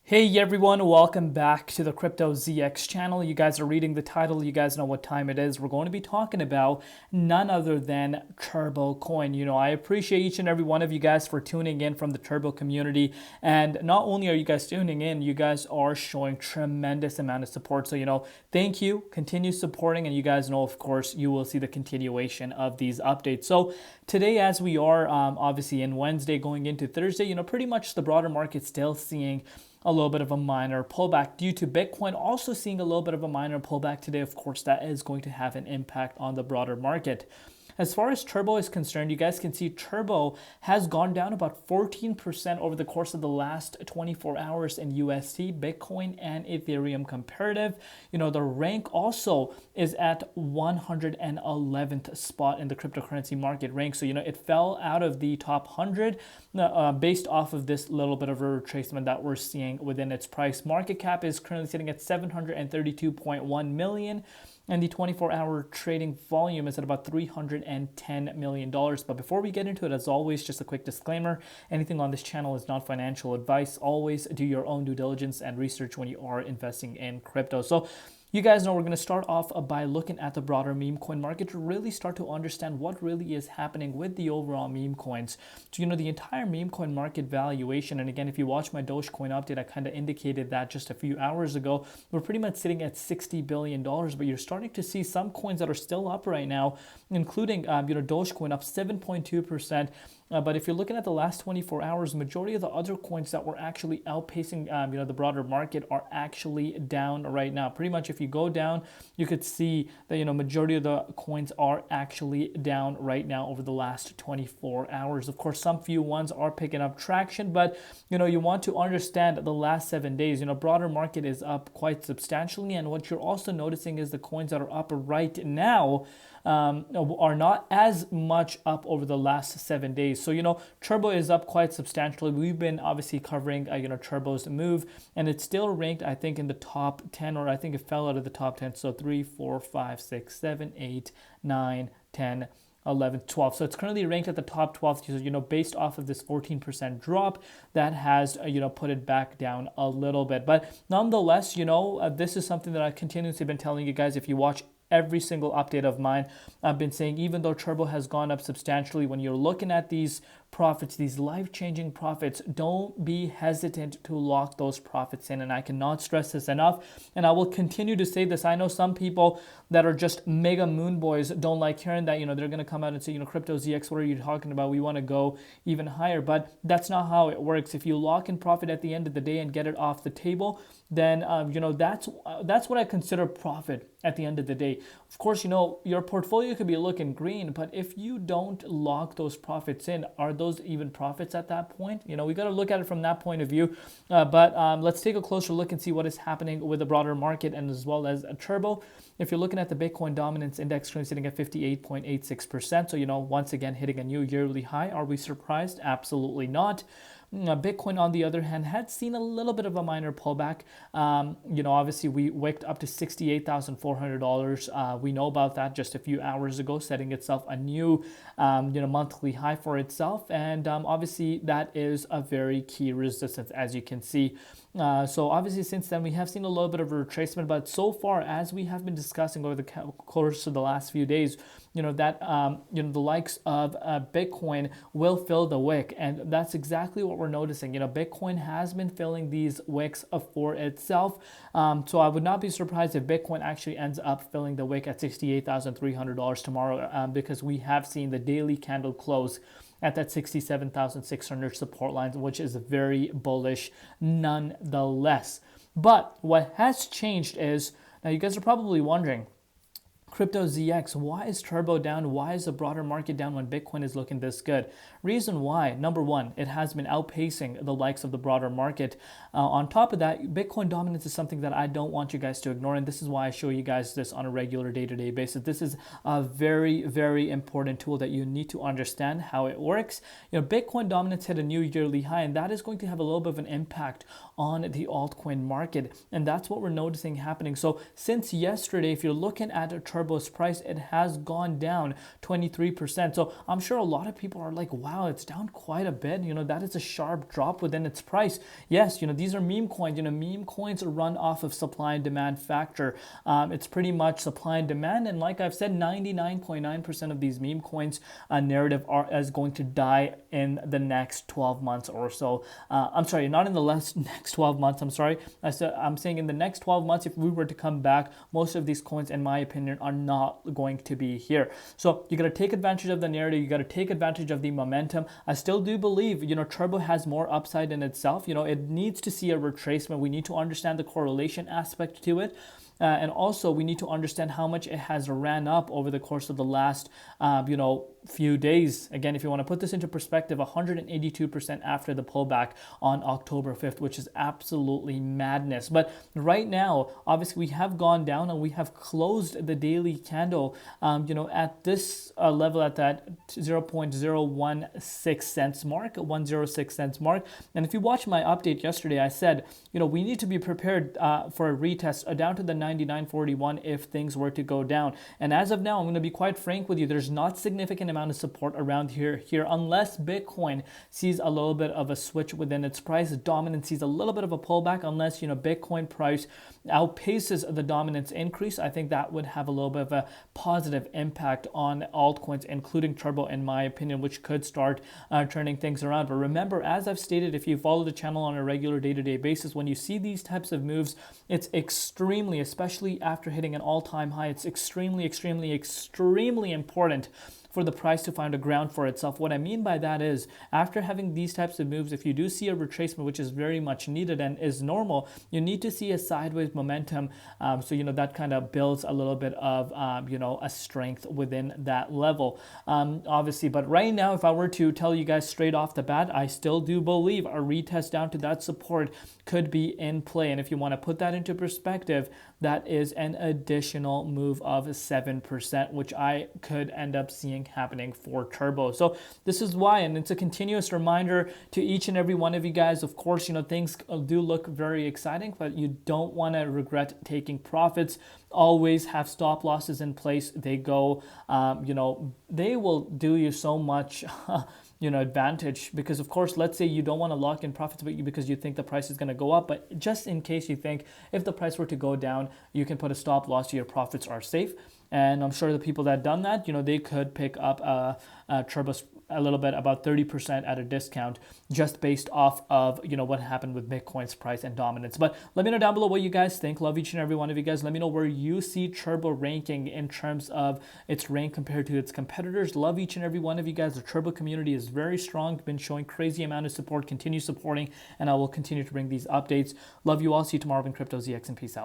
Hey everyone, welcome back to the Crypto ZX channel. You guys are reading the title, you guys know what time it is. We're going to be talking about none other than Turbo Coin. I appreciate each and every one of you guys for tuning in from the Turbo community. And not only are you guys tuning in, you guys are showing tremendous amount of support. So, thank you, continue supporting, and you guys know, of course, you will see the continuation of these updates. So today, as we are obviously in Wednesday going into Thursday, pretty much the broader market still seeing a little bit of a minor pullback due to Bitcoin also seeing a little bit of a minor pullback today. Of course, that is going to have an impact on the broader market. As far as Turbo is concerned, you guys can see Turbo has gone down about 14% over the course of the last 24 hours in USD, Bitcoin, and Ethereum comparative. The rank also is at 111th spot in the cryptocurrency market rank. So, it fell out of the top 100 based off of this little bit of a retracement that we're seeing within its price. Market cap is currently sitting at 732.1 million. And the 24-hour trading volume is at about $310 million. But before we get into it, as always, just a quick disclaimer. Anything on this channel is not financial advice. Always do your own due diligence and research when you are investing in crypto. So you guys know we're going to start off by looking at the broader meme coin market to really start to understand what really is happening with the overall meme coins. So, the entire meme coin market valuation, and again, if you watch my Dogecoin update, I kind of indicated that just a few hours ago, we're pretty much sitting at $60 billion, but you're starting to see some coins that are still up right now, including, Dogecoin up 7.2%. But if you're looking at the last 24 hours, majority of the other coins that were actually outpacing, the broader market are actually down right now. Pretty much if you go down, you could see that, majority of the coins are actually down right now over the last 24 hours. Of course, some few ones are picking up traction, but, you want to understand the last 7 days, broader market is up quite substantially. And what you're also noticing is the coins that are up right now are not as much up over the last 7 days. So, Turbo is up quite substantially. We've been obviously covering, Turbo's move, and it's still ranked, I think, in the top 10, or I think it fell out of the top 10. So 3, 4, 5, 6, 7, 8, 9, 10, 11, 12. So it's currently ranked at the top 12. So, based off of this 14% drop, that has, put it back down a little bit. But nonetheless, this is something that I continuously been telling you guys. If you watch every single update of mine, I've been saying, even though Turbo has gone up substantially, when you're looking at these profits, these life-changing profits, don't be hesitant to lock those profits in. And I cannot stress this enough. And I will continue to say this. I know some people that are just mega moon boys don't like hearing that, they're going to come out and say, Crypto ZX, what are you talking about? We want to go even higher. But that's not how it works. If you lock in profit at the end of the day and get it off the table, then, that's what I consider profit at the end of the day. Of course, your portfolio could be looking green, but if you don't lock those profits in, are those even profits at that point? We got to look at it from that point of view. But let's take a closer look and see what is happening with the broader market and as well as Turbo. If you're looking at the Bitcoin Dominance Index, currently sitting at 58.86%. So, once again, hitting a new yearly high. Are we surprised? Absolutely not. Bitcoin, on the other hand, had seen a little bit of a minor pullback. Obviously, we wicked up to $68,400. We know about that just a few hours ago, setting itself a new, monthly high for itself. And obviously, that is a very key resistance, as you can see. So obviously, since then, we have seen a little bit of a retracement. But so far, as we have been discussing over the course of the last few days, that the likes of Bitcoin will fill the wick, and that's exactly what we're noticing. Bitcoin has been filling these wicks for itself. So I would not be surprised if Bitcoin actually ends up filling the wick at $68,300 tomorrow, because we have seen the daily candle close at that 67,600 support lines, which is very bullish nonetheless. But what has changed is, now you guys are probably wondering, Crypto ZX, why is Turbo down? Why is the broader market down when Bitcoin is looking this good? Reason why, number one, it has been outpacing the likes of the broader market. On top of that, Bitcoin dominance is something that I don't want you guys to ignore, and this is why I show you guys this on a regular day-to-day basis. This is a very, very important tool that you need to understand how it works. Bitcoin dominance hit a new yearly high, and that is going to have a little bit of an impact on the altcoin market, and that's what we're noticing happening. So since yesterday, if you're looking at a Turbo Turbo's price, it has gone down 23%. So I'm sure a lot of people are like, wow, it's down quite a bit. That is a sharp drop within its price. Yes, these are meme coins. Meme coins run off of supply and demand factor. It's pretty much supply and demand. And like I've said, 99.9% of these meme coins narrative is going to die in the next 12 months or so. I'm sorry, not in the next 12 months. I'm sorry. I'm saying in the next 12 months, if we were to come back, most of these coins, in my opinion, are not going to be here. So you got to take advantage of the narrative. You got to take advantage of the momentum. I still do believe, Turbo has more upside in itself. It needs to see a retracement. We need to understand the correlation aspect to it. And also, we need to understand how much it has ran up over the course of the last, few days. Again, if you want to put this into perspective, 182% after the pullback on October 5th, which is absolutely madness. But right now, obviously, we have gone down and we have closed the daily candle, at this level, at that 0.016 cents mark, 106 cents mark. And if you watch my update yesterday, I said, we need to be prepared for a retest down to the 99.41 if things were to go down. And as of now, I'm going to be quite frank with you, there's not significant amount of support around here unless Bitcoin sees a little bit of a switch within its price. Dominance sees a little bit of a pullback, unless Bitcoin price outpaces the dominance increase. I think that would have a little bit of a positive impact on altcoins, including Turbo, in my opinion, which could start turning things around. But remember, as I've stated, if you follow the channel on a regular day-to-day basis, when you see these types of moves, it's extremely, especially after hitting an all-time high, it's extremely, extremely, extremely important for the price to find a ground for itself. What I mean by that is, after having these types of moves, if you do see a retracement, which is very much needed and is normal, you need to see a sideways momentum. So that kind of builds a little bit of a strength within that level, obviously. But right now, if I were to tell you guys straight off the bat, I still do believe a retest down to that support could be in play. And if you want to put that into perspective, that is an additional move of 7%, which I could end up seeing happening for Turbo. So this is why, and it's a continuous reminder to each and every one of you guys. Of course, things do look very exciting, but you don't want to regret taking profits. Always have stop losses in place. They go, they will do you so much advantage, because of course, let's say you don't want to lock in profits because you think the price is going to go up, but just in case you think if the price were to go down, you can put a stop loss, your profits are safe. And I'm sure the people that done that, they could pick up a Turbo a little bit, about 30% at a discount, just based off of, what happened with Bitcoin's price and dominance. But let me know down below what you guys think. Love each and every one of you guys. Let me know where you see Turbo ranking in terms of its rank compared to its competitors. Love each and every one of you guys. The Turbo community is very strong, been showing crazy amount of support. Continue supporting, and I will continue to bring these updates. Love you all. See you tomorrow in Crypto ZX, and peace out.